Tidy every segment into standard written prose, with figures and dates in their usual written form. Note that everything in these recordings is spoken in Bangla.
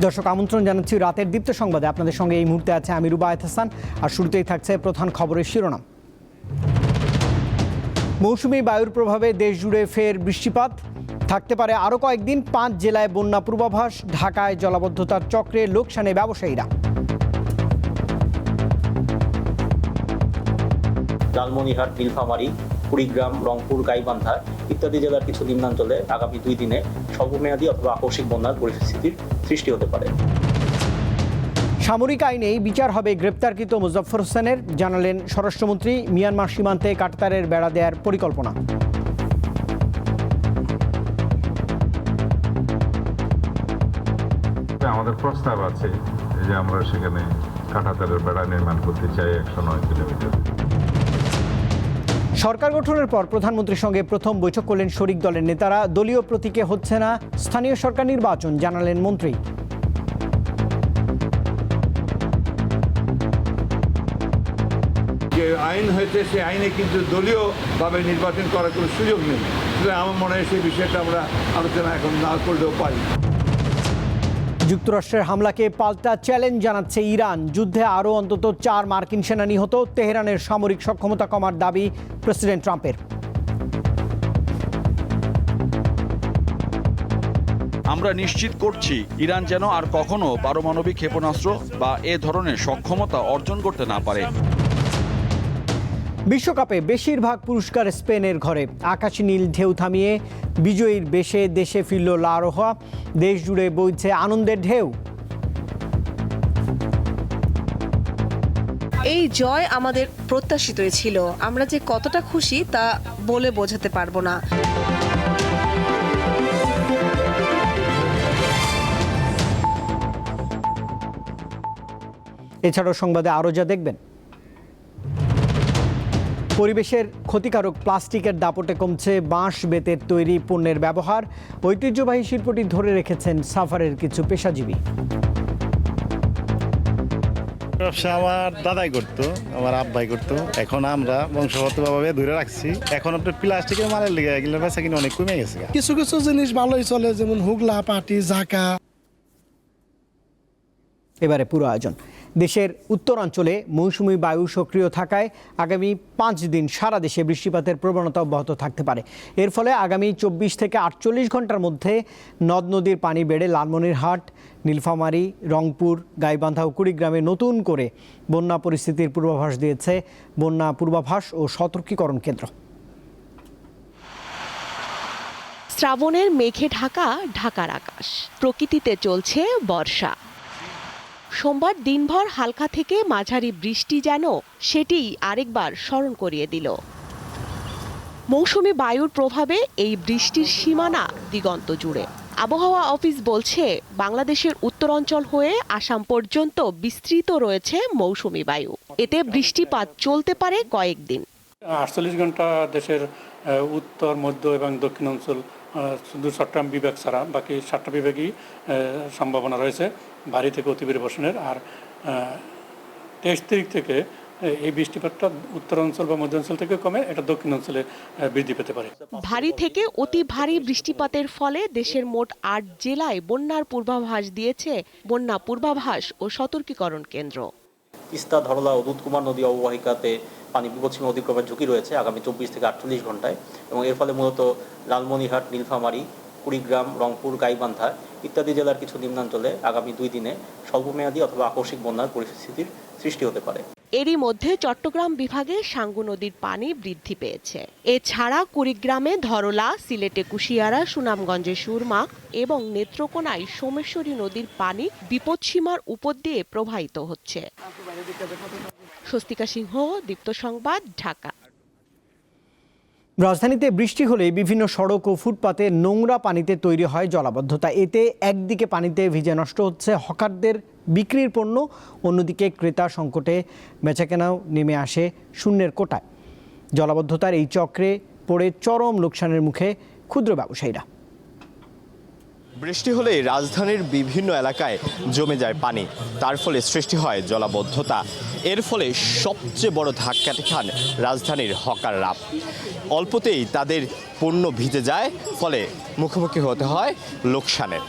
দর্শক আমন্ত্রণ জানাচ্ছি রাতের দীপ্ত সংবাদে। আপনাদের সঙ্গে এই মুহূর্তে আছে আমি রুবায়েত হাসান। আর শুরুতেই থাকছে প্রধান খবরের শিরোনাম। মৌসুমী বায়ুর প্রভাবে দেশ জুড়ে ফের বৃষ্টিপাত থাকতে পারে আরও কয়েকদিন। 5 জেলায় বন্যা পূর্বাভাস। ঢাকায় জলাবদ্ধতার চক্রে লোকসানে ব্যবসায়ীরা। লালমনিরহাট, নীলফামারী, কুড়িগ্রাম, রংপুর, গাইবান্ধা ইত্যাদি জেলার কিছু নিম্নাঞ্চলে আগামী 2 দিনে স্বল্পমেয়াদী অথবা আকস্মিক বন্যার পরিস্থিতির সৃষ্টি হতে পারে। সামরিক আইনেই বিচার হবে গ্রেপ্তারকৃত মোজাফফর হোসেনের, জানালেন স্বরাষ্ট্রমন্ত্রী। মিয়ানমার সীমান্তে কাঁটাতারের বেড়া দেওয়ার পরিকল্পনা। আমাদের প্রস্তাব আছে যে আমরা সেখানে কাঁটাতারের বেড়া নির্মাণ করতে চাই 109 কিলোমিটার। সরকার গঠনের পর প্রধানমন্ত্রীর সঙ্গে প্রথম বৈঠক করলেন শরিক দলের নেতারা। দলীয় প্রতীকে হচ্ছে না স্থানীয় সরকার নির্বাচন, জানালেন মন্ত্রী। যে আইন হয়েছে সেই আইনে কিন্তু দলীয়ভাবে নির্বাচন করার কোনো সুযোগ নেই। আমার মনে হয় সেই বিষয়টা আমরা আলোচনা এখন না করলেও পারি। যুক্তরাষ্ট্রের হামলাকে পাল্টা চ্যালেঞ্জ জানাচ্ছে ইরান। যুদ্ধে আরও অন্তত 4 মার্কিন সেনা নিহত। তেহরানের সামরিক সক্ষমতা কমার দাবি প্রেসিডেন্ট ট্রাম্পের। আমরা নিশ্চিত করছি ইরান যেন আর কখনো পারমাণবিক ক্ষেপণাস্ত্র বা এ ধরনের সক্ষমতা অর্জন করতে না পারে। বিশ্বকাপে বেশিরভাগ পুরস্কার স্পেনের ঘরে। আকাশী নীল ঢেউ থামিয়ে বিজয়ীর বেশে দেশে ফিরল লা রোহা। দেশ জুড়ে বইছে আনন্দের ঢেউ। এই জয় আমাদের প্রত্যাশিতই ছিল। আমরা যে কতটা খুশি তা বলে বোঝাতে পারবো না। এছাড়াও সংবাদে আরও যা দেখবেন, পরিবেশের ক্ষতিকারক প্লাস্টিকের দাপটে কমছে বাঁশ বেতের তৈরি পণ্যের ব্যবহার। ঐতিহ্যবাহী শিল্পটি ধরে রেখেছেন সাভারের কিছু পেশাজীবী। ব্যবসা আমার দাদাই করতো, আমার আব্বাই করতো। এখন আমরা বংশগতভাবে ধরে রাখছি। এখন আপনার প্লাস্টিকের মালের লেগে এগুলো বেচা কিনে অনেক কমে গেছে। কিছু কিছু জিনিস ভালোই চলে, যেমন হুগলা, পাটি, ঝাঁকা। এবারে পুরো আয়োজন। দেশের উত্তরাঞ্চলে মৌসুমী বায়ু সক্রিয় থাকায় আগামী 5 দিন সারা দেশে বৃষ্টিপাতের প্রবণতা অব্যাহত থাকতে পারে। এর ফলে আগামী 24 থেকে 48 ঘন্টার মধ্যে নদ নদীর পানি বেড়ে লালমনিরহাট, নীলফামারী, রংপুর, গাইবান্ধা ও কুড়িগ্রামে নতুন করে বন্যা পরিস্থিতির পূর্বাভাস দিয়েছে বন্যা পূর্বাভাস ও সতর্কীকরণ কেন্দ্র। শ্রাবণের মেঘে ঢাকা ঢাকার আকাশ, প্রকৃতিতে চলছে বর্ষা। সোমবার দিনভর হালকা থেকে মাঝারি বৃষ্টি যেন সেটিই আরেকবার স্মরণ করিয়ে দিল। মৌসুমী বায়ুর প্রভাবে এই বৃষ্টির সীমানা দিগন্ত জুড়ে। আবহাওয়া অফিস বলছে বাংলাদেশের উত্তরাঞ্চল হয়ে আসাম পর্যন্ত বিস্তৃত রয়েছে মৌসুমী বায়ু। এতে বৃষ্টিপাত চলতে পারে কয়েকদিন। 48 ঘন্টা দেশের উত্তর, মধ্য এবং দক্ষিণ অঞ্চল শুধু চট্টগ্রাম বিভাগ ছাড়া বাকি 7টা বিভাগই সম্ভাবনা রয়েছে ভারী থেকে অতি ভারী বর্ষণের। আর 23 তারিখ থেকে এই বৃষ্টিপাতটা উত্তরাঞ্চল বা মধ্যাঞ্চল থেকে কমে এটা দক্ষিণ অঞ্চলে বৃদ্ধি পেতে পারে। ভারী থেকে অতি ভারী বৃষ্টিপাতের ফলে দেশের মোট 8 জেলায় বন্যার পূর্বাভাস দিয়েছে বন্যা পূর্বাভাস ও সতর্কীকরণ কেন্দ্র। তিস্তা, ধরলা ও দুধকুমার নদী অববাহিকাতে পানি বিপদসীমা অতিক্রমের ঝুঁকি রয়েছে আগামী 24 থেকে 48 ঘন্টায়। এবং এর ফলে মূলত লালমনিরহাট, নীলফামারী, কুড়িগ্রাম, রংপুর, গাইবান্ধা ইত্যাদি জেলার কিছু নিম্নাঞ্চলে আগামী 2 দিনে স্বল্পমেয়াদী অথবা আকস্মিক বন্যার পরিস্থিতির সৃষ্টি হতে পারে। এরই মধ্যে চট্টগ্রাম বিভাগে সাঙ্গু নদীর পানি বৃদ্ধি পেয়েছে। এছাড়া কুড়িগ্রামে ধরলা, সিলেটে কুশিয়ারা, সুনামগঞ্জে সুরমা এবং নেত্রকোনায় সোমেশ্বরী নদীর পানি বিপদসীমার উপর দিয়ে প্রবাহিত হচ্ছে। স্বস্তিকা সিংহ, দীপ্ত সংবাদ, ঢাকা। রাজধানীতে বৃষ্টি হলে বিভিন্ন সড়ক ও ফুটপাতে নোংরা পানিতে তৈরি হয় জলাবদ্ধতা। এতে একদিকে পানিতে ভিজে নষ্ট হচ্ছে হকারদের বিক্রির পণ্য, অন্যদিকে ক্রেতা সংকটে বেচাকেনাও নেমে আসে শূন্যের কোটায়। জলাবদ্ধতার এই চক্রে পড়ে চরম লোকসানের মুখে ক্ষুদ্র ব্যবসায়ীরা। বৃষ্টি হলেই রাজধানীর বিভিন্ন এলাকায় জমে যায় পানি, তার ফলে সৃষ্টি হয় জলাবদ্ধতা। এর ফলে সবচেয়ে বড় ধাক্কাটি খান রাজধানীর হকাররা। অল্পতেই তাদের পণ্য ভিজে যায়, ফলে মুখোমুখি হতে হয় লোকসানের।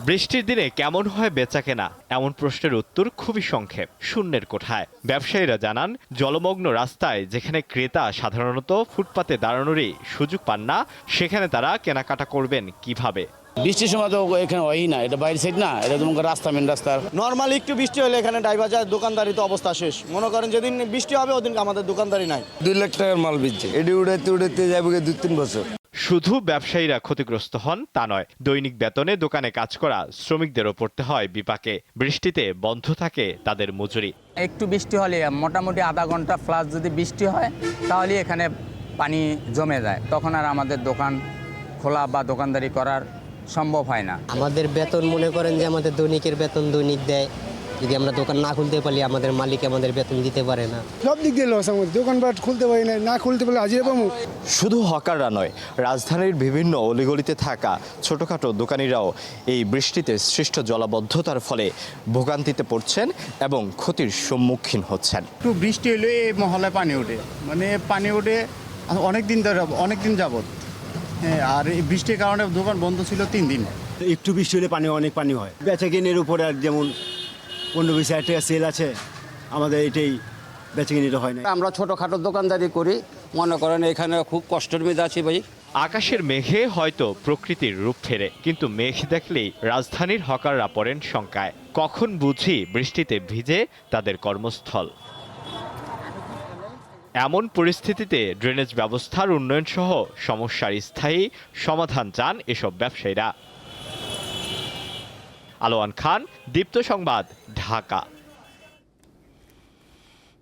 বৃষ্টির দিনে কেমন হয় বেচাকেনা এমন প্রশ্নের উত্তর খুবই সংক্ষেপ, শূন্যের কোঠায়। ব্যবসায়ীরা জানান, জলমগ্ন রাস্তায় যেখানে ক্রেতা সাধারণত ফুটপাতে দাঁড়ানোরই সুযোগ পান না, সেখানে তারা কেনাকাটা করবেন কিভাবে? বৃষ্টির সময় তো এখানে হয়ই না, এটা বাইরের সাইড না, এটা তোমার রাস্তা মেন রাস্তা। নর্মালি একটু বৃষ্টি হলে এখানে ডাইবাজার দোকানদারি তো অবস্থা শেষ। মনে করেন যেদিন বৃষ্টি হবে ওদিন আমাদের দোকানদারি নাই। 2 লাখ টাকার মাল বেচছে, এটি উড়াইতে যাবে 2-3 বছর। শুধু ব্যবসায়ীরা ক্ষতিগ্রস্ত হন তা নয়, দৈনিক বেতনে দোকানে কাজ করা শ্রমিকদেরও পড়তে হয় বিপাকে। বৃষ্টিতে বন্ধ থাকে তাদের মজুরি। একটু বৃষ্টি হলে মোটামুটি আধা ঘন্টা প্লাস যদি বৃষ্টি হয় তাহলে এখানে পানি জমে যায়, তখন আর আমাদের দোকান খোলা বা দোকানদারি করার সম্ভব হয় না। আমাদের বেতন মনে করেন যে আমাদের দৈনিকের বেতন দৈনিক দেয়, যদি আমরা দোকান না খুলতে পারি আমাদের মালিক আমাদের বেতন দিতে পারে না। সব দিক দিয়ে লস, আমাদের দোকানপাট খুলতে পারি না খুলতে পারলে হাজিরা পাবো। শুধু হকাররা নয়, রাজধানীর বিভিন্ন অলিগলিতে থাকা ছোটখাটো দোকানিরাও এই বৃষ্টিতে সৃষ্ট জলাবদ্ধতার ফলে ভোগান্তিতে পড়ছেন এবং ক্ষতির সম্মুখীন হচ্ছেন। একটু বৃষ্টি হলে এই মহলে পানি ওঠে, পানি ওঠে অনেক দিন যাবত। আর এই বৃষ্টির কারণে দোকান বন্ধ ছিল 3 দিন। একটু বৃষ্টি হলে অনেক পানি হয়। বেচা কিনের উপরে আর যেমন 15-20 হাজার টাকা সেল আছে, আমাদের এটাই বেচা কিনিটা হয় না। আমরা ছোটখাটো দোকানদারি করি, মনে করেন এখানে খুব কষ্টের মধ্যে আছি ভাই। আকাশের মেঘে হয়তো প্রকৃতির রূপ ফেরে, কিন্তু মেঘ দেখলেই রাজধানীর হকাররা পড়েন শঙ্কায়। কখন বুঝি বৃষ্টিতে ভিজে তাদের কর্মস্থল। এমন পরিস্থিতিতে ড্রেনেজ ব্যবস্থার উন্নয়ন সহ সমস্যার স্থায়ী সমাধান চান এসব ব্যবসায়ীরা। আলোয়ান খান, দীপ্ত সংবাদ, ঢাকা।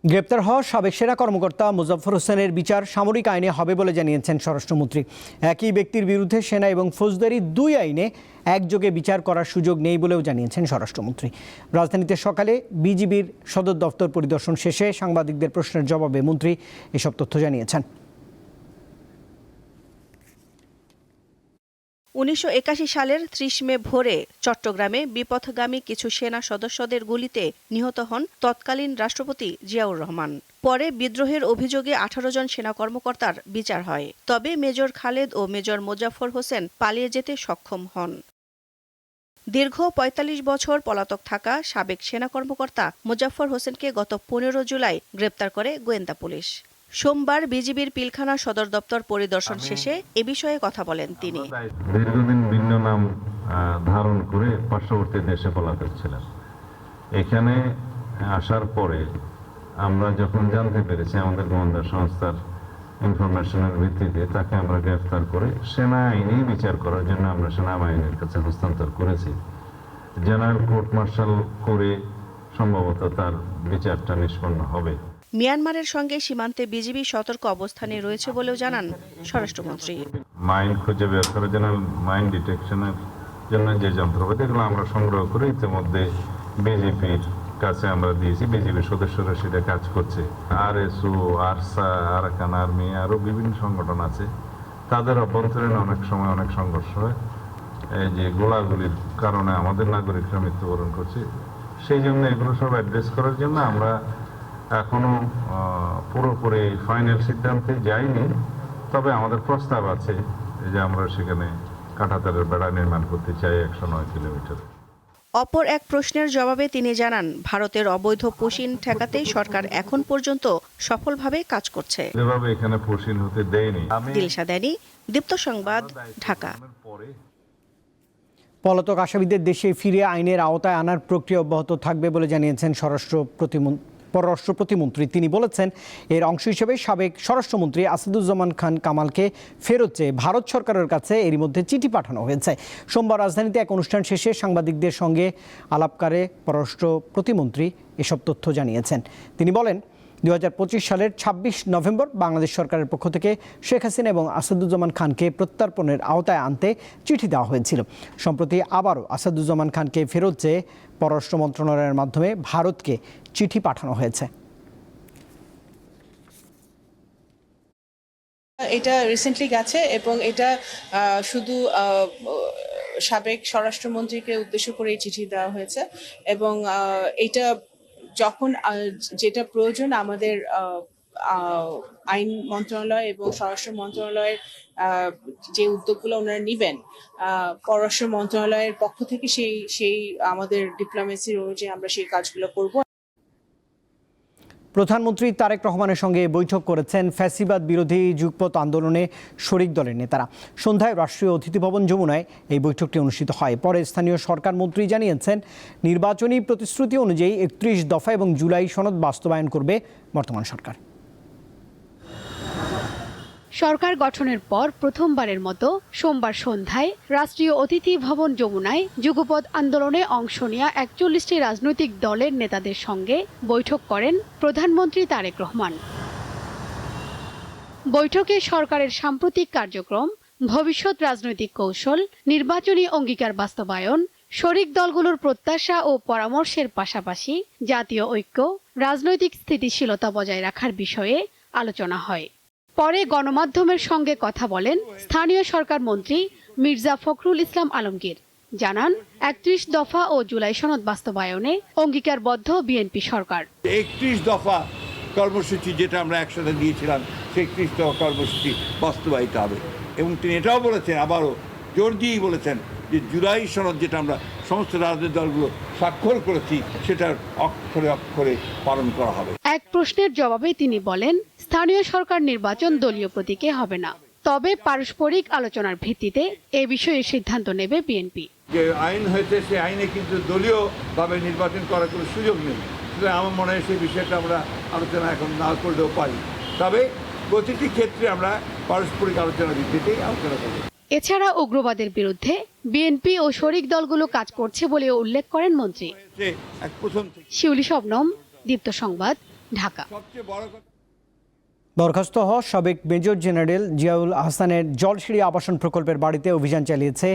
গ্রেপ্তার হওয়া সাবেক সেনা কর্মকর্তা মোজাফফর হোসেনের বিচার সামরিক আইনে হবে বলে জানিয়েছেন স্বরাষ্ট্রমন্ত্রী। একই ব্যক্তির বিরুদ্ধে সেনা এবং ফৌজদারি 2 আইনে একযোগে বিচার করার সুযোগ নেই বলেও জানিয়েছেন স্বরাষ্ট্রমন্ত্রী। রাজধানীতে সকালে বিজিবির সদর দফতর পরিদর্শন শেষে সাংবাদিকদের প্রশ্নের জবাবে মন্ত্রী এসব তথ্য জানিয়েছেন। 1981 সালের 30 মে ভোরে চট্টগ্রামে বিপথগামী কিছু সেনা সদস্যদের গুলিতে নিহত হন তৎকালীন রাষ্ট্রপতি জিয়াউর রহমান। পরে বিদ্রোহের অভিযোগে 18 জন সেনা কর্মকর্তার বিচার হয়। তবে মেজর খালেদ ও মেজর মোজাফফর হোসেন পালিয়ে যেতে সক্ষম হন। দীর্ঘ 45 বছর পলাতক থাকা সাবেক সেনা কর্মকর্তা মোজাফফর হোসেনকে গত 15 জুলাই গ্রেপ্তার করে গোয়েন্দা পুলিশ। সোমবার বিজিবির পিলখানা সদর দপ্তর পরিদর্শন শেষে এ বিষয়ে কথা বলেন তিনি। দীর্ঘদিন ভিন্ন নাম ধারণ করে পার্শ্ববর্তী দেশে পলাতক ছিলেন। এখানে আসার পরে আমরা যখন জানতে পেরেছি আমাদের গোয়েন্দা সংস্থার ইনফরমেশনের ভিত্তিতে, তাকে আমরা গ্রেফতার করে সেনা আইনেই বিচার করার জন্য আমরা সেনা বাহিনীর কাছে হস্তান্তর করেছি। জেনারেল কোর্ট মার্শাল করে সম্ভবত তার বিচারটা নিষ্পন্ন হবে। মিয়ানমারের সঙ্গে সীমান্তে বিজিবি সতর্ক অবস্থানে রয়েছে বলেও জানান স্বরাষ্ট্রমন্ত্রী। মাইন খুঁজে বের করার জন্য, মাইন ডিটেকশনের জন্য যে যন্ত্রপাতি এগুলো আমরা সংগ্রহ করে ইতিমধ্যে বিজেপির কাছে আমরা দিয়েছি। বিজেপির সদস্যরা সেটা কাজ করছে। RSO, আরসা, আরাকান আর্মি, আরও বিভিন্ন সংগঠন আছে, তাদের অভ্যন্তরীণ অনেক সময় অনেক সংঘর্ষ হয়। এই যে গোলাগুলির কারণে আমাদের নাগরিকরা মৃত্যুবরণ করছে, সেই জন্য এগুলো সব অ্যাড্রেস করার জন্য আমরা এখনো পুরোপুরি ফাইনাল সিদ্ধান্তে যাইনি। তবে আমাদের প্রস্তাব আছে যে আমরা সেখানে কাঁটাতারের বেড়া নির্মাণ করতে চাই 109 কিলোমিটার। অপর এক প্রশ্নের জবাবে তিনি জানান, ভারতের অবৈধ পুশিন ঠেকাতে সরকার এখন পর্যন্ত সফলভাবে কাজ করছে। যেভাবে এখানে পুশিন হতে দেয়নি। দিলশা দেনি, দীপ্ত সংবাদ, ঢাকা। পলাতক আসামিদের দেশে ফিরে আইনের আওতায় আনার প্রক্রিয়া অব্যাহত থাকবে বলে জানিয়েছেন পররাষ্ট্র প্রতিমন্ত্রী। তিনি বলেছেন, এর অংশ হিসেবে সাবেক স্বরাষ্ট্রমন্ত্রী আসাদুজ্জামান খান কামালকে ফেরত চেয়ে ভারত সরকারের কাছে এরই মধ্যে চিঠি পাঠানো হয়েছে। সোমবার রাজধানীতে এক অনুষ্ঠান শেষে সাংবাদিকদের সঙ্গে আলাপকারে পররাষ্ট্র প্রতিমন্ত্রী এসব তথ্য জানিয়েছেন। তিনি বলেন, 2025 সালের 26 নভেম্বর বাংলাদেশ সরকারের পক্ষ থেকে শেখ হাসিনা এবং আসাদুজ্জামান খানকে প্রত্যর্পণের আওতায় আনতে চিঠি দেওয়া হয়েছিল। সম্প্রতি আবারও আসাদুজ্জামান খানকে ফেরত চেয়ে পররাষ্ট্র মন্ত্রণালয়ের মাধ্যমে ভারতকে চিঠি পাঠানো হয়েছে। এটা রিসেন্টলি গেছে এবং এটা শুধু সাবেক স্বরাষ্ট্রমন্ত্রীকে উদ্দেশ্য করে এই চিঠি দেওয়া হয়েছে এবং এটা যখন যেটা প্রয়োজন আমাদের আইন মন্ত্রণালয় এবং স্বরাষ্ট্র মন্ত্রণালয়ের যে উদ্যোগগুলো ওনারা নেবেন, পররাষ্ট্র মন্ত্রণালয়ের পক্ষ থেকে সেই আমাদের ডিপ্লোমেসির অনুযায়ী আমরা সেই কাজগুলো করব। প্রধানমন্ত্রী তারেক রহমানের সঙ্গে বৈঠক করেছেন ফ্যাসিবাদ বিরোধী যুগপৎ আন্দোলনে শরিক দলের নেতারা। সন্ধ্যায় রাষ্ট্রীয় অতিথি ভবন যমুনায় এই বৈঠকটি অনুষ্ঠিত হয়। পরে স্থানীয় সরকার মন্ত্রী জানিয়েছেন, নির্বাচনী প্রতিশ্রুতি অনুযায়ী 31 দফা এবং জুলাই সনদ বাস্তবায়ন করবে বর্তমান সরকার। সরকার গঠনের পর প্রথমবারের মতো সোমবার সন্ধ্যায় রাষ্ট্রীয় অতিথি ভবন যমুনায় যুগপৎ আন্দোলনে অংশ নেওয়া 41টি রাজনৈতিক দলের নেতাদের সঙ্গে বৈঠক করেন প্রধানমন্ত্রী তারেক রহমান। বৈঠকে সরকারের সাম্প্রতিক কার্যক্রম, ভবিষ্যৎ রাজনৈতিক কৌশল, নির্বাচনী অঙ্গীকার বাস্তবায়ন, শরিক দলগুলোর প্রত্যাশা ও পরামর্শের পাশাপাশি জাতীয় ঐক্য, রাজনৈতিক স্থিতিশীলতা বজায় রাখার বিষয়ে আলোচনা হয়। পরে গণমাধ্যমের সঙ্গে কথা বলেন স্থানীয় সরকার মন্ত্রী মির্জা ফখরুল ইসলাম আলমগীর। জানান, 31 দফা ও জুলাই সনদ বাস্তবায়নে অঙ্গীকারবদ্ধ বিএনপি সরকার। 31 দফা কর্মসূচি যেটা আমরা একসাথে দিয়েছিলাম, সেই 31 দফা কর্মসূচি বাস্তবায়িত হবে। এবং তিনি এটাও বলেছেন, আবারও জোর দিয়েই বলেছেন যে জুলাই সনদ যেটা আমরা সমস্ত রাজনৈতিক দলগুলো স্বাক্ষর করেছি, সেটার অক্ষরে অক্ষরে পালন করা হবে। এক প্রশ্নের জবাবে তিনি বলেন, স্থানীয় সরকার নির্বাচন দলীয় প্রতীকে হবে না, তবে পারস্পরিক আলোচনার ভিত্তিতে এ বিষয়ে সিদ্ধান্ত নেবে বিএনপি। যে আইন হয়েছে, সেই আইনে কিন্তু দলীয়ভাবে নির্বাচন করার কোনো সুযোগ নেই। সুতরাং আমার মনে হয় সেই বিষয়টা আমরা আলোচনা এখন না করলেও পারি, তবে প্রতিটি ক্ষেত্রে আমরা পারস্পরিক আলোচনার ভিত্তিতেই আলোচনা করব। এছাড়া উগ্রবাদের বিরুদ্ধে বিএনপি ও শরিক দলগুলো কাজ করছে বলেও উল্লেখ করেন মন্ত্রী। শিউলি শবনম, দীপ্ত সংবাদ, ঢাকা। বরখাস্ত হওয়া সাবেক মেজর জেনারেল জিয়াউল আহসানের জলসিঁড়ি আবাসন প্রকল্পের বাড়িতে অভিযান চালিয়েছে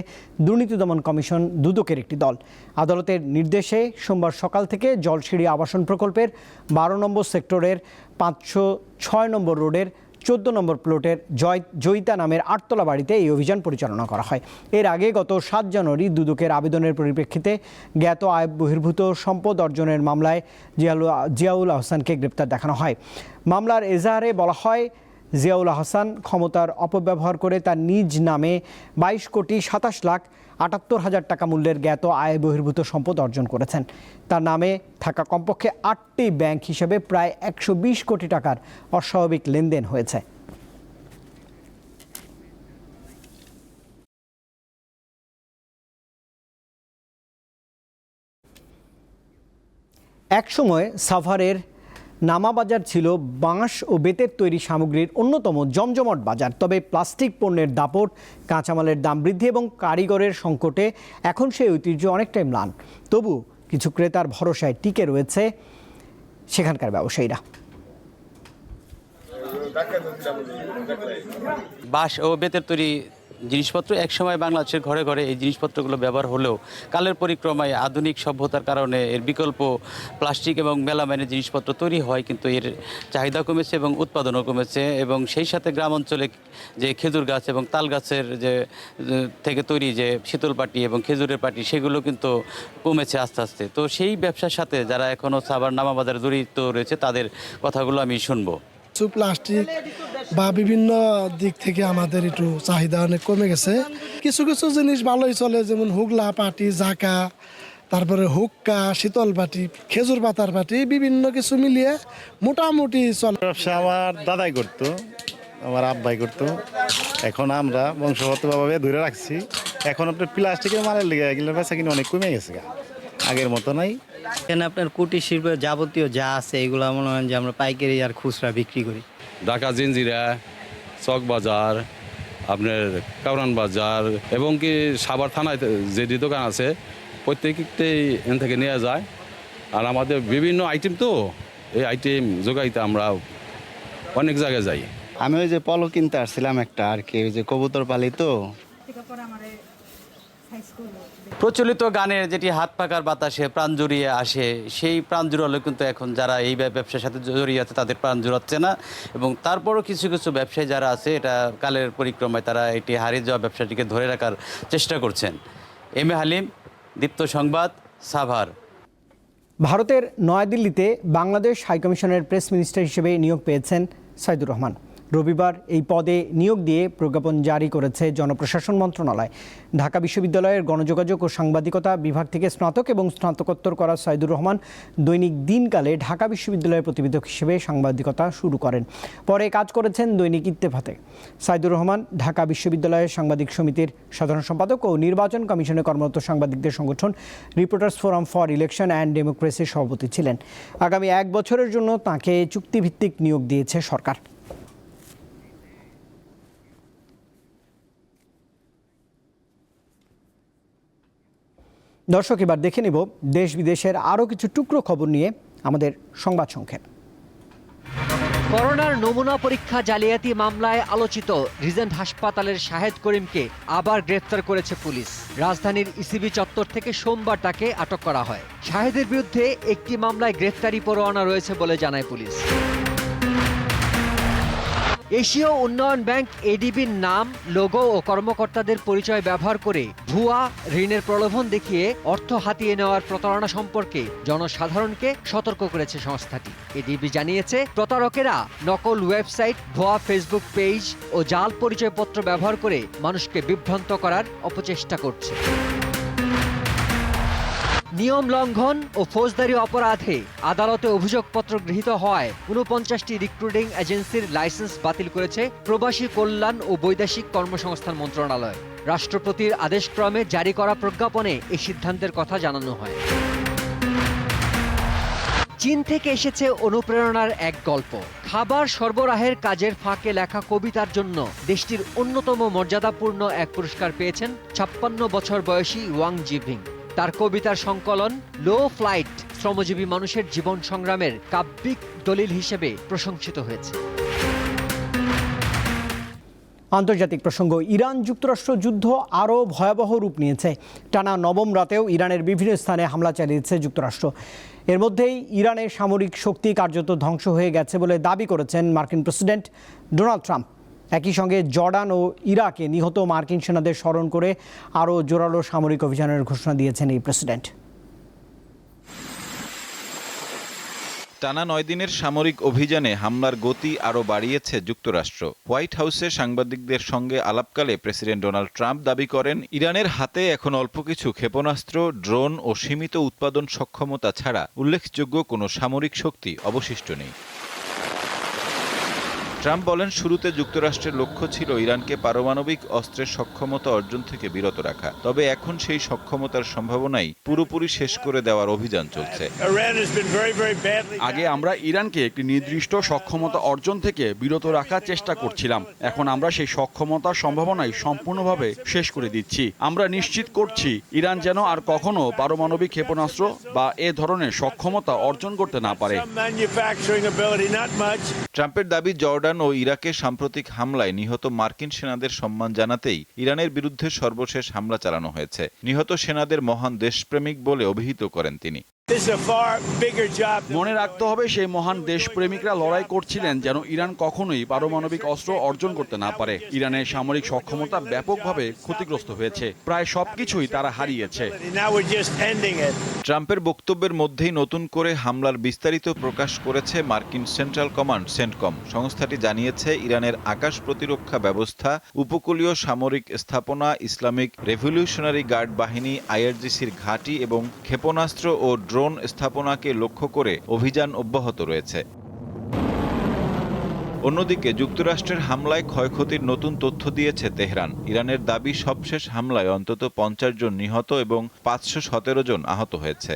দুর্নীতি দমন কমিশন দুদকের একটি দল। আদালতের নির্দেশে সোমবার সকাল থেকে জলসিঁড়ি আবাসন প্রকল্পের 12 নম্বর সেক্টরের 506 নম্বর রোডের 14 নম্বর প্লটের জয়িতা নামের 8তলা বাড়িতে এই অভিযান পরিচালনা করা হয়। এর আগে গত 7 জানুয়ারি দুদকের আবেদনের পরিপ্রেক্ষিতে জ্ঞাত আয় বহির্ভূত সম্পদ অর্জনের মামলায় জিয়াউল আহসানকে গ্রেপ্তার দেখানো হয়। মামলার এজাহারে বলা হয়, জিয়াউল আহসান ক্ষমতার অপব্যবহার করে তার নিজ নামে 22,27,78,000 টাকা মূল্যের জ্ঞাত আয় বহির্ভূত সম্পদ অর্জন করেছেন। তার নামে থাকা কমপক্ষে 8টি ব্যাংক হিসেবে প্রায় 120 কোটি টাকার অস্বাভাবিক লেনদেন হয়েছে। একসময় সাভারের নামা বাজার ছিল বাঁশ ও বেতের তৈরি সামগ্রীর অন্যতম জমজমট বাজার। তবে প্লাস্টিক পণ্যের দাপট, কাঁচামালের দাম বৃদ্ধি এবং কারিগরের সংকটে এখন সেই ঐতিহ্য অনেকটাই ম্লান। তবু কিছু ক্রেতার ভরসায় টিকে রয়েছে সেখানকার ব্যবসায়ীরা। বাঁশ ও বেতের তৈরি জিনিসপত্র একসময় বাংলাদেশের ঘরে ঘরে এই জিনিসপত্রগুলো ব্যবহার হলেও কালের পরিক্রমায় আধুনিক সভ্যতার কারণে এর বিকল্প প্লাস্টিক এবং মেলামাইনের জিনিসপত্র তৈরি হয়, কিন্তু এর চাহিদা কমেছে এবং উৎপাদনও কমেছে। এবং সেই সাথে গ্রাম অঞ্চলে যে খেজুর গাছ এবং তাল গাছের যে থেকে তৈরি যে শীতল পাটি এবং খেজুরের পাটি, সেগুলো কিন্তু কমেছে আস্তে আস্তে। তো সেই ব্যবসার সাথে যারা এখনও সাভার নামা বাজারে জড়িত রয়েছে তাদের কথাগুলো আমি শুনবো। প্লাস্টিক বা বিভিন্ন দিক থেকে আমাদের একটু চাহিদা অনেক কমে গেছে। কিছু কিছু জিনিস ভালোই চলে, যেমন হুগলা পাটি, জাকা, তারপরে হুক্কা, শীতল পাটি, খেজুর পাতার পাটি, বিভিন্ন কিছু মিলিয়ে মোটামুটি চলে। ব্যবসা আমার দাদাই করতো, আমার আব্বাই করতো। এখন আমরা বংশগতভাবে ধরে রাখছি। এখন আপনার প্লাস্টিকের মালের লেগে এগুলো বেচা কিনে অনেক কমে গেছে, আগের মতো নাই। এখানে আপনার কুটির শিল্পের যাবতীয় যা আছে এগুলো মনে হয় যে আমরা পাইকারি আর খুচরা বিক্রি করি। ঢাকা জিঞ্জিরা, চক বাজার, আপনার কাউরান বাজার এবং কি সাভার থানায় যে দোকান আছে প্রত্যেকটাই এখান থেকে নেওয়া যায়। আর আমাদের বিভিন্ন আইটেম, তো এই আইটেম যোগাইতে আমরা অনেক জায়গায় যাই। আমি ওই যে পলো কিনতে আসছিলাম একটা, আর কি ওই যে কবুতর পালি, তো প্রচলিত গানের যেটি হাত পাকার বাতাসে প্রাণ জুড়িয়ে আসে, সেই প্রাণ জুড়ালো কিন্তু এখন যারা এই ব্যবসার সাথে জড়িয়ে আছে তাদের প্রাণ জুড়াচ্ছে না। এবং তারপরও কিছু কিছু ব্যবসায়ী যারা আছে, এটা কালের পরিক্রমায় তারা এটি হারিয়ে যাওয়া ব্যবসাটিকে ধরে রাখার চেষ্টা করছেন। এম এ হালিম, দীপ্ত সংবাদ, সাভার। ভারতের নয়াদিল্লিতে বাংলাদেশ হাইকমিশনের প্রেস মিনিস্টার হিসেবে নিয়োগ পেয়েছেন সাইদুর রহমান। রবিবার এই পদে নিয়োগ দিয়ে প্রজ্ঞাপন জারি করেছে জনপ্রশাসন মন্ত্রণালয়। ঢাকা বিশ্ববিদ্যালয়ের গণযোগাযোগ ও সাংবাদিকতা বিভাগ থেকে স্নাতক এবং স্নাতকোত্তর করা সাইদুর রহমান দৈনিক দিনকালে ঢাকা বিশ্ববিদ্যালয়ের প্রতিবেদক হিসেবে সাংবাদিকতা শুরু করেন। পরে কাজ করেছেন দৈনিক ইত্তেফাকে। সাইদুর রহমান ঢাকা বিশ্ববিদ্যালয়ের সাংবাদিক সমিতির সাধারণ সম্পাদক ও নির্বাচন কমিশনে কর্মরত সাংবাদিকদের সংগঠন reporters forum for election and ডেমোক্রেসির সভাপতি ছিলেন। আগামী 1 বছরের জন্য তাঁকে চুক্তিভিত্তিক নিয়োগ দিয়েছে সরকার। দর্শক, এবার দেখে নেব দেশ বিদেশের আরও কিছু টুকরো খবর নিয়ে আমাদের সংবাদ সংক্ষেপ। করোনার নমুনা পরীক্ষা জালিয়াতি মামলায় আলোচিত রিজেন্ট হাসপাতালের শাহেদ করিমকে আবার গ্রেফতার করেছে পুলিশ। রাজধানীর ইসিবি চত্বর থেকে সোমবার তাকে আটক করা হয়। শাহেদের বিরুদ্ধে একটি মামলায় গ্রেফতারি পরোয়ানা রয়েছে বলে জানায় পুলিশ। এশীয় উন্নয়ন ব্যাংক এডিবির নাম, লোগো ও কর্মকর্তাদের পরিচয় ব্যবহার করে ভুয়া ঋণের প্রলোভন দেখিয়ে অর্থ হাতিয়ে নেওয়ার প্রতারণা সম্পর্কে জনসাধারণকে সতর্ক করেছে সংস্থাটি। এডিবি জানিয়েছে, প্রতারকেরা নকল ওয়েবসাইট, ভুয়া ফেসবুক পেজ ও জাল পরিচয়পত্র ব্যবহার করে মানুষকে বিভ্রান্ত করার অপচেষ্টা করছে। নিয়ম লঙ্ঘন ও ফৌজদারি অপরাধে আদালতে অভিযোগপত্র গৃহীত হওয়ায় 49টি রিক্রুটিং এজেন্সির লাইসেন্স বাতিল করেছে প্রবাসী কল্যাণ ও বৈদেশিক কর্মসংস্থান মন্ত্রণালয়। রাষ্ট্রপতির আদেশক্রমে জারি করা প্রজ্ঞাপনে এই সিদ্ধান্তের কথা জানানো হয়। চীন থেকে এসেছে অনুপ্রেরণার এক গল্প। খাবার সরবরাহের কাজের ফাঁকে লেখা কবিতার জন্য দেশটির অন্যতম মর্যাদাপূর্ণ এক পুরস্কার পেয়েছেন 56 বছর বয়সী ওয়াং জিভিং। তার কবিতার সংকলন লো ফ্লাইট শ্রমজীবী মানুষের জীবন সংগ্রামের কাব্যিক দলিল হিসেবে প্রশংসিত হয়েছে। আন্তর্জাতিক প্রসঙ্গ। ইরান যুক্তরাষ্ট্র যুদ্ধ আরও ভয়াবহ রূপ নিয়েছে। টানা 9ম রাতেও ইরানের বিভিন্ন স্থানে হামলা চালিয়েছে যুক্তরাষ্ট্র। এর মধ্যেই ইরানের সামরিক শক্তি কার্যত ধ্বংস হয়ে গেছে বলে দাবি করেছেন মার্কিন প্রেসিডেন্ট ডোনাল্ড ট্রাম্প। একই সঙ্গে জর্ডান ও ইরাকে নিহত মার্কিন সেনাদের স্মরণ করে আরও জোরালো সামরিক অভিযানের ঘোষণা দিয়েছেন এই প্রেসিডেন্ট। টানা 9 দিনের সামরিক অভিযানে হামলার গতি আরও বাড়িয়েছে যুক্তরাষ্ট্র। হোয়াইট হাউসে সাংবাদিকদের সঙ্গে আলাপকালে প্রেসিডেন্ট ডোনাল্ড ট্রাম্প দাবি করেন, ইরানের হাতে এখন অল্প কিছু ক্ষেপণাস্ত্র, ড্রোন ও সীমিত উৎপাদন সক্ষমতা ছাড়া উল্লেখযোগ্য কোনো সামরিক শক্তি অবশিষ্ট নেই। ট্রাম্প বলেন, শুরুতে যুক্তরাষ্ট্রের লক্ষ্য ছিল ইরানকে পারমাণবিক অস্ত্রের সক্ষমতা অর্জন থেকে বিরত রাখা। তবে এখন সেই সক্ষমতার সম্ভাবনাই পুরোপুরি শেষ করে দেওয়ার অভিযান চলছে। আগে আমরা ইরানকে একটি নির্দিষ্ট সক্ষমতা অর্জন থেকে বিরত রাখার চেষ্টা করছিলাম। এখন আমরা সেই সক্ষমতার সম্ভাবনাই সম্পূর্ণভাবে শেষ করে দিচ্ছি। আমরা নিশ্চিত করছি ইরান যেন আর কখনো পারমাণবিক ক্ষেপণাস্ত্র বা এ ধরনের সক্ষমতা অর্জন করতে না পারে। ট্রাম্পের দাবি, জর্ডান ও ইরাকে সাম্প্রতিক হামলায় নিহত মার্কিন সেনাদের সম্মান জানাতেই ইরানের বিরুদ্ধে সর্বশেষ হামলা চালানো হয়েছে। নিহত সেনাদের মহান দেশপ্রেমিক বলে অভিহিত করেন তিনি। মনে রাখতে হবে, সেই মহান দেশপ্রেমিকরা লড়াই করছিলেন যেন ইরান কখনোই পারমাণবিক অস্ত্র অর্জন করতে না পারে। ইরানের সামরিক সক্ষমতা ব্যাপকভাবে ক্ষতিগ্রস্ত হয়েছে, প্রায় সবকিছুই তারা হারিয়েছে। ট্রাম্পের বক্তব্যের মধ্যেই নতুন করে হামলার বিস্তারিত প্রকাশ করেছে মার্কিন সেন্ট্রাল কমান্ড সেন্টকম। সংস্থাটি জানিয়েছে, ইরানের আকাশ প্রতিরক্ষা ব্যবস্থা, উপকূলীয় সামরিক স্থাপনা, ইসলামিক রেভলিউশনারি গার্ড বাহিনী, আইআরজিসির ঘাঁটি এবং ক্ষেপণাস্ত্র ও ড্রোন স্থাপনাকে লক্ষ্য করে অভিযান অব্যাহত রয়েছে। অন্যদিকে যুক্তরাষ্ট্রের হামলায় ক্ষয়ক্ষতির নতুন তথ্য দিয়েছে তেহরান। ইরানের দাবি, সবশেষ হামলায় অন্তত 50 জন নিহত এবং 517 জন আহত হয়েছে।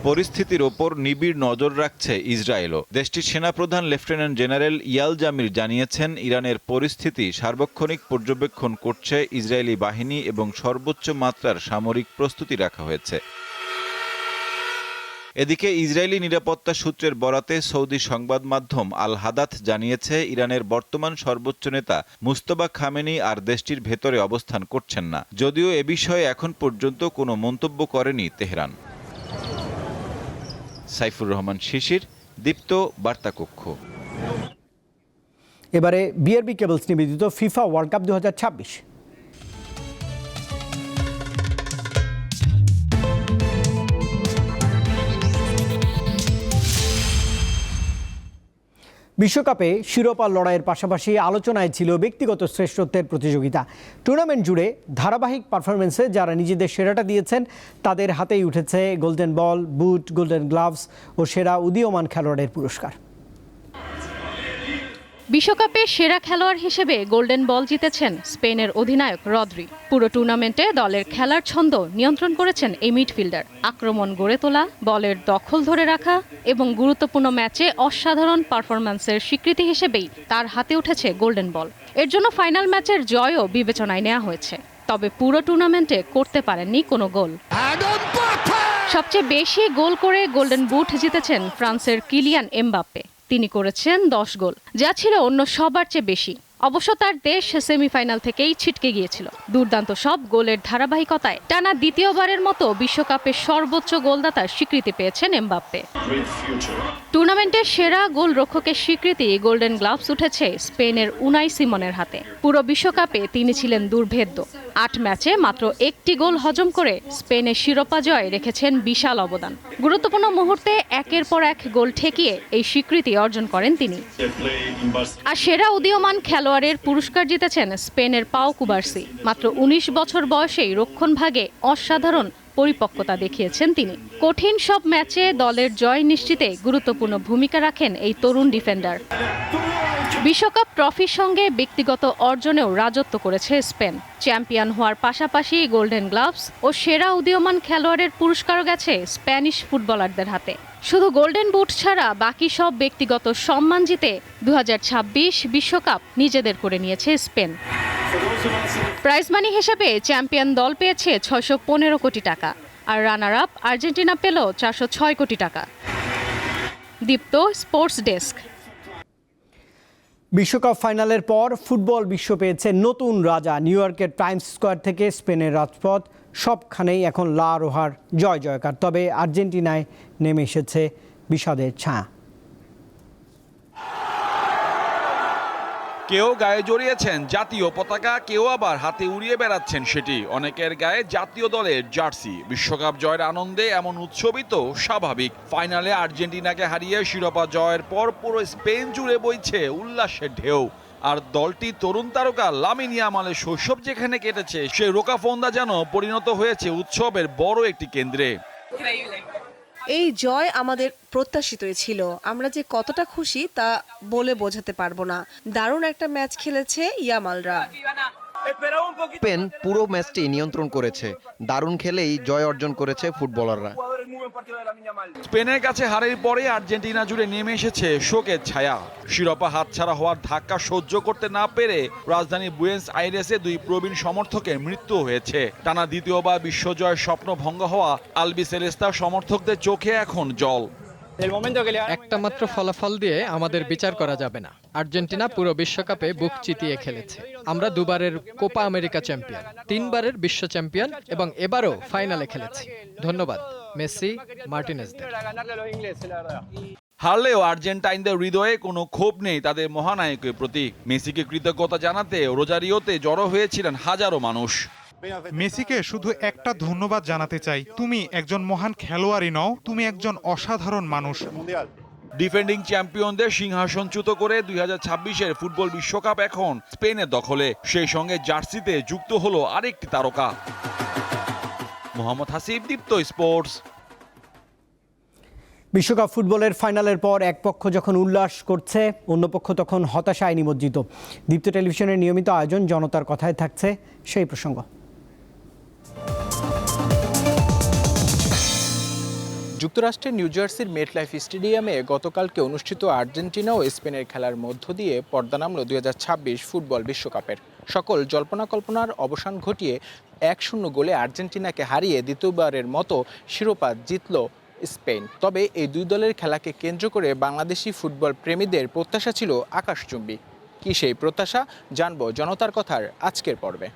পরিস্থিতির ওপর নিবিড় নজর রাখছে ইসরায়েলও। দেশটির সেনাপ্রধান লেফটেন্যান্ট জেনারেল ইয়াল জামির জানিয়েছেন, ইরানের পরিস্থিতি সার্বক্ষণিক পর্যবেক্ষণ করছে ইসরায়েলি বাহিনী এবং সর্বোচ্চ মাত্রার সামরিক প্রস্তুতি রাখা হয়েছে। এদিকে ইসরায়েলি নিরাপত্তা সূত্রের বরাতে সৌদি সংবাদ মাধ্যম আল হাদাথ জানিয়েছে, ইরানের বর্তমান সর্বোচ্চ নেতা মুজতবা খামেনি আর দেশটির ভেতরে অবস্থান করছেন না। যদিও এ বিষয়ে এখন পর্যন্ত কোনো মন্তব্য করেনি তেহরান। সাইফুর রহমান শিশির, দীপ্ত বার্তা কক্ষ। এবারে বিআরবি কেবলস নিবেদিত ফিফা ওয়ার্ল্ড কাপ 2026। বিশ্বকাপে শিরোপা লড়াইয়ের পাশাপাশি আলোচনায় ছিল ব্যক্তিগত শ্রেষ্ঠত্বের প্রতিযোগিতা। টুর্নামেন্ট জুড়ে ধারাবাহিক পারফরমেন্সে যারা নিজেদের সেরাটা দিয়েছেন তাদের হাতেই উঠেছে গোল্ডেন বল, বুট, গোল্ডেন গ্লাভস ও সেরা উদীয়মান খেলোয়াড়ের পুরস্কার। বিশ্বকাপে সেরা খেলোয়াড় হিসেবে গোল্ডেন বল জিতেছেন স্পেনের অধিনায়ক রদ্রি। পুরো টুর্নামেন্টে দলের খেলার ছন্দ নিয়ন্ত্রণ করেছেন এই মিডফিল্ডার। আক্রমণ গড়ে তোলা, বলের দখল ধরে রাখা এবং গুরুত্বপূর্ণ ম্যাচে অসাধারণ পারফরম্যান্সের স্বীকৃতি হিসেবেই তার হাতে উঠেছে গোল্ডেন বল। এর জন্য ফাইনাল ম্যাচের জয়ও বিবেচনায় নেওয়া হয়েছে, তবে পুরো টুর্নামেন্টে করতে পারেননি কোনো গোল। সবচেয়ে বেশি গোল করে গোল্ডেন বুট জিতেছেন ফ্রান্সের কিলিয়ান এমবাপ্পে। তিনি করেছেন 10 গোল, যা ছিল অন্য সবার চেয়ে বেশি। অবশ্য তার দেশ সেমিফাইনাল থেকেই ছিটকে গিয়েছিল। দুর্দান্ত সব গোলের ধারাবাহিকতায় টানা দ্বিতীয়বারের মতো বিশ্বকাপের সর্বোচ্চ গোলদাতার স্বীকৃতি পেয়েছেন এমবাপ্পে। টুর্নামেন্টের সেরা গোলরক্ষকের স্বীকৃতি গোল্ডেন গ্লাভস উঠেছে স্পেনের উনাই সিমনের হাতে। পুরো বিশ্বকাপে তিনি ছিলেন দুর্ভেদ্য। 8 ম্যাচে মাত্র 1টি গোল হজম করে স্পেনের শিরোপা জয় রেখেছেন বিশাল অবদান। গুরুত্বপূর্ণ মুহূর্তে একের পর এক গোল ঠেকিয়ে এই স্বীকৃতি অর্জন করেন তিনি। আর সেরা উদীয়মান খেলোয়াড়ের পুরস্কার জিতেছেন স্পেনের পাও কুবার্সি। মাত্র 19 বছর বয়সেই রক্ষণভাগে অসাধারণ পরিপক্কতা দেখিয়েছেন তিনি। কঠিন সব ম্যাচে দলের জয় নিশ্চিতে গুরুত্বপূর্ণ ভূমিকা রাখেন এই তরুণ ডিফেন্ডার। বিশ্বকাপ ট্রফির সঙ্গে ব্যক্তিগত অর্জনেও রাজত্ব করেছে স্পেন। চ্যাম্পিয়ন হওয়ার পাশাপাশি গোল্ডেন গ্লাভস ও সেরা উদীয়মান খেলোয়াড়ের পুরস্কারও গেছে স্প্যানিশ ফুটবলারদের হাতে। শুধু গোল্ডেন বুট ছাড়া বাকি সব ব্যক্তিগত সম্মান জিতে 2026 বিশ্বকাপ নিজেদের করে নিয়েছে স্পেন। প্রাইজ মানি হিসেবে চ্যাম্পিয়ন দল পেয়েছে 615 কোটি টাকা, আর রানার আপ আর্জেন্টিনা পেল 406 কোটি টাকা। দীপ্ত, স্পোর্টস ডেস্ক। বিশ্বকাপ ফাইনালের পর ফুটবল বিশ্ব পেয়েছে নতুন রাজা। নিউ ইয়র্কের টাইমস স্কোয়ার থেকে স্পেনের রাজপথ সবখানেই এখন লা রোহার জয় জয়কার। তবে আর্জেন্টিনায় নেমে এসেছে বিষাদের ছায়া। কেউ গায়ে জড়িয়েছেন জাতীয় পতাকা, কেউ আবার হাতে উড়িয়ে বেড়াচ্ছেন সেটি। অনেকের গায়ে জাতীয় দলের জার্সি। বিশ্বকাপ জয়ের আনন্দে এমন উৎসবই তো স্বাভাবিক। ফাইনালে আর্জেন্টিনাকে হারিয়ে শিরোপা জয়ের পর পুরো স্পেন জুড়ে বইছে উল্লাসের ঢেউ। আর দলটি তরুণ তারকা লামিন ইয়ামালের শৈশব যেখানে কেটেছে, সেই রোকাফোন্দা যেন পরিণত হয়েছে উৎসবের বড় একটি কেন্দ্রে। এই জয় আমাদের প্রত্যাশিতই ছিল। আমরা যে কতটা খুশি তা বলে বোঝাতে পারবো না। দারুণ একটা ম্যাচ খেলেছে ইয়ামালরা। স্পেন পুরো ম্যাচটি নিয়ন্ত্রণ করেছে। দারুণ খেলেই জয় অর্জন করেছে ফুটবলাররা। স্পেনের কাছে হারের পরে আর্জেন্টিনা জুড়ে নেমে এসেছে শোকের ছায়া। শিরোপা হাতছাড়া হওয়ার ধাক্কা সহ্য করতে না পেরে রাজধানী বুয়েন্স আইরেসে 2 প্রবীণ সমর্থকের মৃত্যু হয়েছে। টানা দ্বিতীয়বার বিশ্বজয়ের স্বপ্ন ভঙ্গ হওয়া আলবিসেলেস্তার সমর্থকদের চোখে এখন জল। একটা মাত্র ফলাফল দিয়ে আমাদের বিচার করা যাবে না। আর্জেন্টিনা পুরো বিশ্বকাপে বুক চিতিয়ে খেলেছে। আমরা 2বারের কোপা আমেরিকা চ্যাম্পিয়ন, 3বারের বিশ্ব চ্যাম্পিয়ন এবং এবারও ফাইনালে খেলেছি। ধন্যবাদ মেসি, মার্টিনেজদের। হারলেও আর্জেন্টাইনদের হৃদয়ে কোনো ক্ষোভ নেই তাদের মহানায়কের প্রতি। মেসিকে কৃতজ্ঞতা জানাতে রোজারিওতে জড়ো হয়েছিলেন হাজারো মানুষ। মেসিকে শুধু একটা ধন্যবাদ জানাতে চাই। তুমি একজন মহান খেলোয়াড়ই নও, তুমি একজন অসাধারণ মানুষ। ডিফেন্ডিং চ্যাম্পিয়নদের সিংহাসনচ্যুত করে 2026-এর ফুটবল বিশ্বকাপ এখন স্পেনের দখলে। সেই সঙ্গে জার্সিতে যুক্ত হলো আরেকটি তারকা। মোহাম্মদ হাসিব, দীপ্ত স্পোর্টস। বিশ্বকাপ ফুটবলের ফাইনালের পর এক পক্ষ যখন উল্লাস করছে, অন্য পক্ষ তখন হতাশায় নিমজ্জিত। দীপ্ত টেলিভিশনের নিয়মিত আয়োজন জনতার কথায় থাকছে সেই প্রসঙ্গ। যুক্তরাষ্ট্রের নিউ জার্সির মেটলাইফ স্টেডিয়ামে গতকালকে অনুষ্ঠিত আর্জেন্টিনা ও স্পেনের খেলার মধ্য দিয়ে পর্দা নামল 2026 ফুটবল বিশ্বকাপের। সকল জল্পনা কল্পনার অবসান ঘটিয়ে 1-0 গোলে আর্জেন্টিনাকে হারিয়ে দ্বিতীয়বারের মতো শিরোপা জিতল স্পেন। তবে এই দুই দলের খেলাকে কেন্দ্র করে বাংলাদেশি ফুটবল প্রেমীদের প্রত্যাশা ছিল আকাশচুম্বী। কি সেই প্রত্যাশা জানবো জনতার কথার আজকের পর্বে।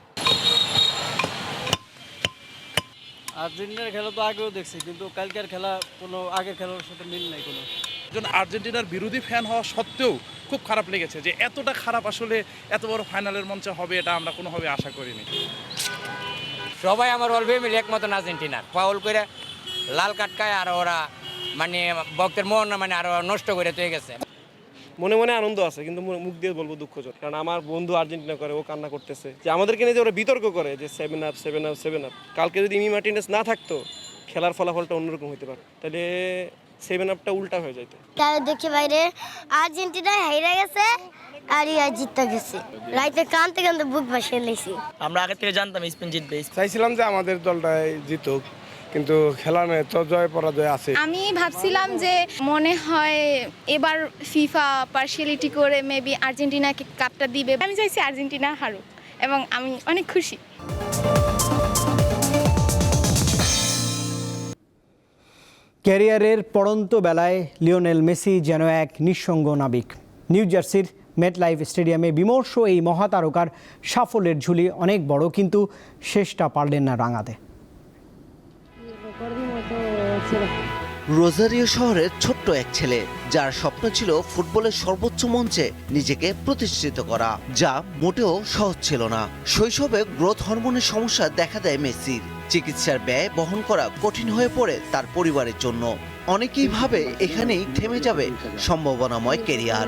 আর্জেন্টিনার খেলা তো আগেও দেখছি, কিন্তু কালকের খেলা কোনো আগের খেলার সাথে মিল নাই কোনো। একজন আর্জেন্টিনার বিরোধী ফ্যান হওয়া সত্ত্বেও খুব খারাপ লেগেছে যে এতটা খারাপ আসলে এত বড় ফাইনালের মঞ্চে হবে এটা আমরা কোনোভাবে আশা করিনি। সবাই আমার অল ফ্যামিলি একমত আর্জেন্টিনার ফাউল করে লাল কাটকায় আর ওরা মানে ভক্তের মন মানে আরো নষ্ট করে তুই গেছে। মনে মনে আনন্দ আছে, কিন্তু মুখ দিয়ে বলবো দুঃখজনক, কারণ আমার বন্ধু আর্জেন্টিনা করে, ও কান্না করতেছে যে আমাদেরকে নিয়ে যে ওরা বিতর্ক করে যে 7 আপ। কালকে যদি ইমি মার্টিনেজ না থাকতো খেলার ফলাফলটা অন্যরকম হতে পারে, তাহলে 7 আপটা উল্টা হয়ে যেত। তাই দেখে বাইরে আর্জেন্টিনা হেরে গেছে আর ইয়া জিততে গেছে, রাইতে কানতে কানতে বুক ভাসিয়ে লেছি। আমরা আগে থেকে জানতাম স্পেন জিতবে, চাইছিলাম যে আমাদের দলটাই জিতুক, কিন্তু খেলার মেয়ে তো জয় পরাজয় আছে। আমি ভাবছিলাম যে মনে হয় এবার ফিফা পার্সিয়ালিটি করে মেবি আর্জেন্টিনাকে কাপটা দিবে। আমি চাইছি আর্জেন্টিনা হারুক এবং আমি অনেক খুশি। ক্যারিয়ারের পড়ন্ত বেলায় লিওনেল মেসি যেন এক নিঃসঙ্গ নাবিক। নিউ জার্সির মেটলাইফ স্টেডিয়ামে বিমর্ষ এই মহাতারকার সাফল্যের ঝুলি অনেক বড়, কিন্তু শেষটা পারলেন না রাঙাতে। রোজারিও শহরের ছোট্ট এক ছেলে, যার স্বপ্ন ছিল ফুটবলের সর্বোচ্চ মঞ্চে নিজেকে প্রতিষ্ঠিত করা, যা মোটেও সহজ ছিল না। শৈশবে গ্রোথ হরমোনের সমস্যা দেখা দেয় মেসির। চিকিৎসার ব্যয় বহন করা কঠিন হয়ে পড়ে তার পরিবারের জন্য। অনেকেই ভাবে এখানেই থেমে যাবে সম্ভাবনাময় ক্যারিয়ার।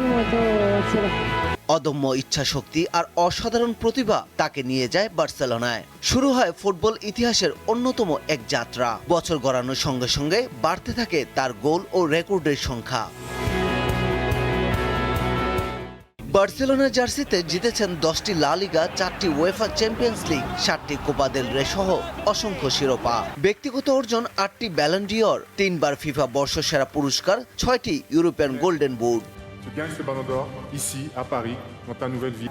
অদম্য ইচ্ছাশক্তি আর অসাধারণ প্রতিভা তাকে নিয়ে যায় বার্সেলোনায়। শুরু হয় ফুটবল ইতিহাসের অন্যতম এক যাত্রা। বছর গড়ানোর সঙ্গে সঙ্গে বাড়তে থাকে তার গোল ও রেকর্ডের সংখ্যা। বার্সেলোনা জার্সিতে জিতেছেন 10টি লা লিগা, 4টি উয়েফা চ্যাম্পিয়ন্স লিগ, 7টি কোপা দেল রে সহ অসংখ্য শিরোপা। ব্যক্তিগত অর্জন 8টি ব্যালন ডিওর, 3বার ফিফা বর্ষসেরা পুরস্কার, 6টি ইউরোপিয়ান গোল্ডেন বুট।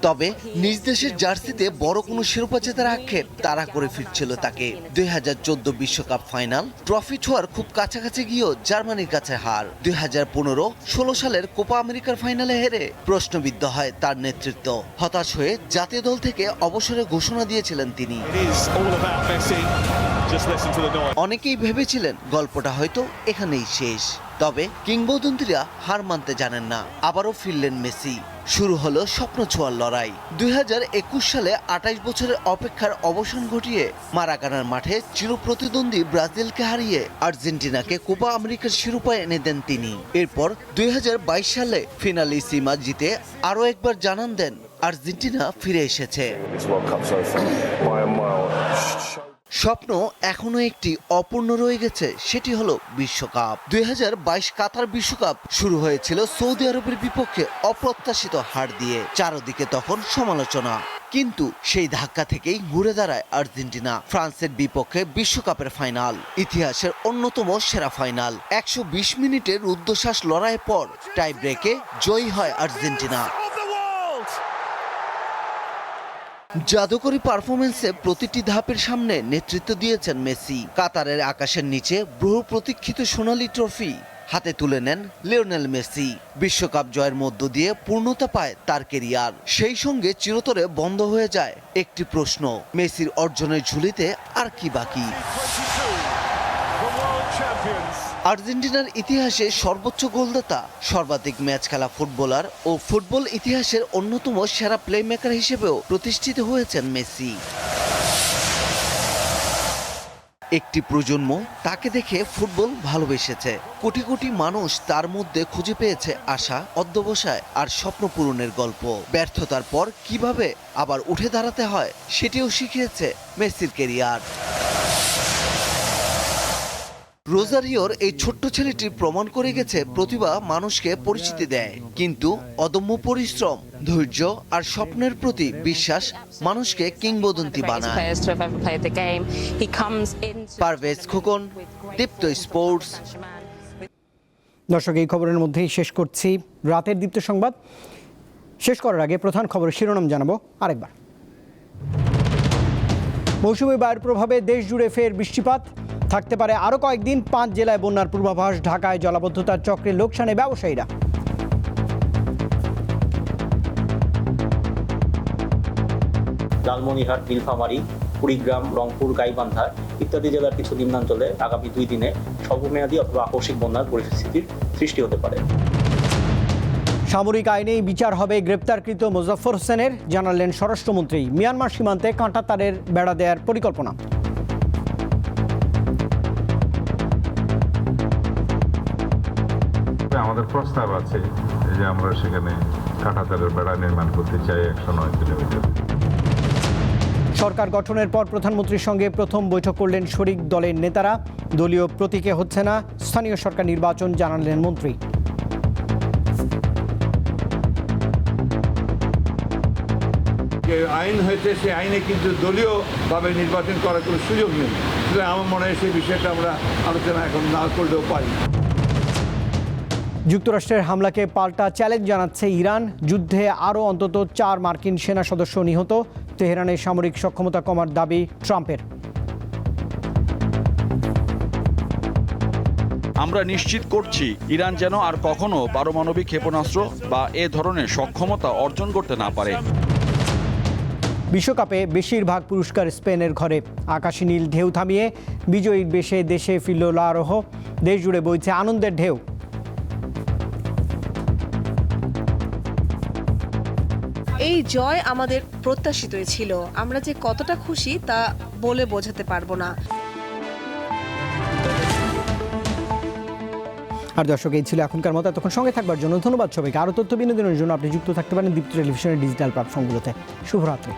তবে নিজ দেশের জার্সিতে বড় কোনো শিরোপা জেতার আক্ষেপ তাড়া করে ফিরছিল তাকে। 2014 বিশ্বকাপ ফাইনাল ট্রফি ছোঁয়ার খুব কাছাকাছি গিয়েও জার্মানির কাছে হার। 2015-16 সালের কোপা আমেরিকার ফাইনালে হেরে প্রশ্নবিদ্ধ হয় তার নেতৃত্ব। হতাশ হয়ে জাতীয় দল থেকে অবসরের ঘোষণা দিয়েছিলেন তিনি। অনেকেই ভেবেছিলেন গল্পটা হয়তো এখানেই শেষ, তবে কিংবদন্তিরা হার মানতে জানেন না। আবারও ফিরলেন মেসি। শুরু হলো স্বপ্ন ছোঁয়ার লড়াই। 2021 সালে 28 বছরের অপেক্ষার অবসান ঘটিয়ে মারাকানার মাঠে চিরপ্রতিদ্বন্দ্বী ব্রাজিলকে হারিয়ে আর্জেন্টিনাকে কোপা আমেরিকার শিরোপা এনে দেন তিনি। এরপর 2022 সালে ফিনালিসিমা জিতে আরও একবার জানান দেন আর্জেন্টিনা ফিরে এসেছে। স্বপ্ন এখনো একটি অপূর্ণ রয়ে গেছে, সেটি হলো বিশ্বকাপ। 2022 কাতার বিশ্বকাপ শুরু হয়েছিল সৌদি আরবের বিপক্ষে অপ্রত্যাশিত হার দিয়ে। চারদিকে তখন সমালোচনা, কিন্তু সেই ধাক্কা থেকেই ঘুরে দাঁড়ায় আর্জেন্টিনা। ফ্রান্সের বিপক্ষে বিশ্বকাপের ফাইনাল, ইতিহাসের অন্যতম সেরা ফাইনাল। 120 মিনিটের রুদ্ধশ্বাস লড়াইয়ের পর টাই ব্রেকে জয়ী হয় আর্জেন্টিনা। জাদুকরী পারফরমেন্সে প্রতিটি ধাপের সামনে নেতৃত্ব দিয়েছেন মেসি। কাতারের আকাশের নিচে বহু প্রতীক্ষিত সোনালী ট্রফি হাতে তুলে নেন লিওনেল মেসি। বিশ্বকাপ জয়ের মধ্য দিয়ে পূর্ণতা পায় তার কেরিয়ার। সেই সঙ্গে চিরতরে বন্ধ হয়ে যায় একটি প্রশ্ন, মেসির অর্জনের ঝুলিতে আর কি বাকি? আর্জেন্টিনার ইতিহাসে সর্বোচ্চ গোলদাতা, সর্বাধিক ম্যাচ খেলা ফুটবলার ও ফুটবল ইতিহাসের অন্যতম সেরা প্লেমেকার হিসেবেও প্রতিষ্ঠিত হয়েছেন মেসি। একটি প্রজন্ম তাকে দেখে ফুটবল ভালোবেসেছে। কোটি কোটি মানুষ তার মধ্যে খুঁজে পেয়েছে আশা, অধ্যবসায় আর স্বপ্ন পূরণের গল্প। ব্যর্থতার পর কিভাবে আবার উঠে দাঁড়াতে হয় সেটিও শিখিয়েছে মেসির ক্যারিয়ার। রোজারিওর এই ছোট্ট ছেলেটি প্রমাণ করে গেছে প্রতিভা মানুষকে পরিচিতি দেয়, কিন্তু অদম্য পরিশ্রম, ধৈর্য আর স্বপ্নের প্রতি বিশ্বাস মানুষকে কিংবদন্তি বানায়। পারভেজ খোকন, দীপ্ত স্পোর্টস। দর্শক, এই খবরের মধ্যেই শেষ করছি রাতের দীপ্ত সংবাদ। শেষ করার আগে প্রধান খবরের শিরোনাম জানাবো আরেকবার। মৌসুমী বায়ুর প্রভাবে দেশ জুড়ে ফের বৃষ্টিপাত, থাকতে পারে আরও কয়েকদিন। 5 জেলায় বন্যার পূর্বাভাস। ঢাকায় জলাবদ্ধতার চক্রে লোকসানে ব্যবসায়ীরা। লালমনিরহাট, নীলফামারী, কুড়িগ্রাম, রংপুর, গাইবান্ধা ইত্যাদি জেলার কিছু নিম্নাঞ্চলে আগামী 2 দিনে স্বল্পমেয়াদী অথবা আকস্মিক বন্যার পরিস্থিতির সৃষ্টি হতে পারে। সামরিক আইনেই বিচার হবে গ্রেপ্তারকৃত মোজাফফর হোসেনের, জানালেন স্বরাষ্ট্রমন্ত্রী। মিয়ানমার সীমান্তে কাঁটাতারের বেড়া দেওয়ার পরিকল্পনা। আমাদের প্রস্তাব আছে যে আমরা সেখানে কাঁটাতারের বেড়া নির্মাণ করতে চাই 109 কিলোমিটার। সরকার গঠনের পর প্রধানমন্ত্রীর সঙ্গে প্রথম বৈঠক করলেন শরিক দলের নেতারা। দলীয় প্রতীকে হচ্ছে না স্থানীয় সরকার নির্বাচন, জানালেন মন্ত্রী। যে আইন হয়েছে সেই আইনে কিন্তু দলীয়ভাবে নির্বাচন করার কোনো সুযোগ নেই। সুতরাং আমার মনে হয় সেই বিষয়টা আমরা আলোচনা এখন না করলেও পারি। যুক্তরাষ্ট্রের হামলাকে পাল্টা চ্যালেঞ্জ জানাচ্ছে ইরান। যুদ্ধে আরও অন্তত 4 মার্কিন সেনা সদস্য নিহত। তেহরানের সামরিক সক্ষমতা কমার দাবি ট্রাম্পের। আমরা নিশ্চিত করছি ইরান যেন আর কখনো পারমাণবিক ক্ষেপণাস্ত্র বা এ ধরনের সক্ষমতা অর্জন করতে না পারে। বিশ্বকাপে বেশিরভাগ পুরস্কার স্পেনের ঘরে। আকাশী নীল ঢেউ থামিয়ে বিজয়ীর বেশে দেশে ফিরল লা রোহো। দেশ জুড়ে বইছে আনন্দের ঢেউ। এই জয় আমাদের প্রত্যাশিতই ছিল। আমরা যে কতটা খুশি তা বলে বোঝাতে পারবো না। আর দর্শক, এই ছিল এখনকার মতো। এতক্ষণ সঙ্গে থাকবার জন্য ধন্যবাদ সবাইকে। আরও তথ্য বিনোদনের জন্য আপনি যুক্ত থাকতে পারেন দীপ্ত টেলিভিশনের ডিজিটাল প্ল্যাটফর্মগুলোতে। শুভরাত্রি।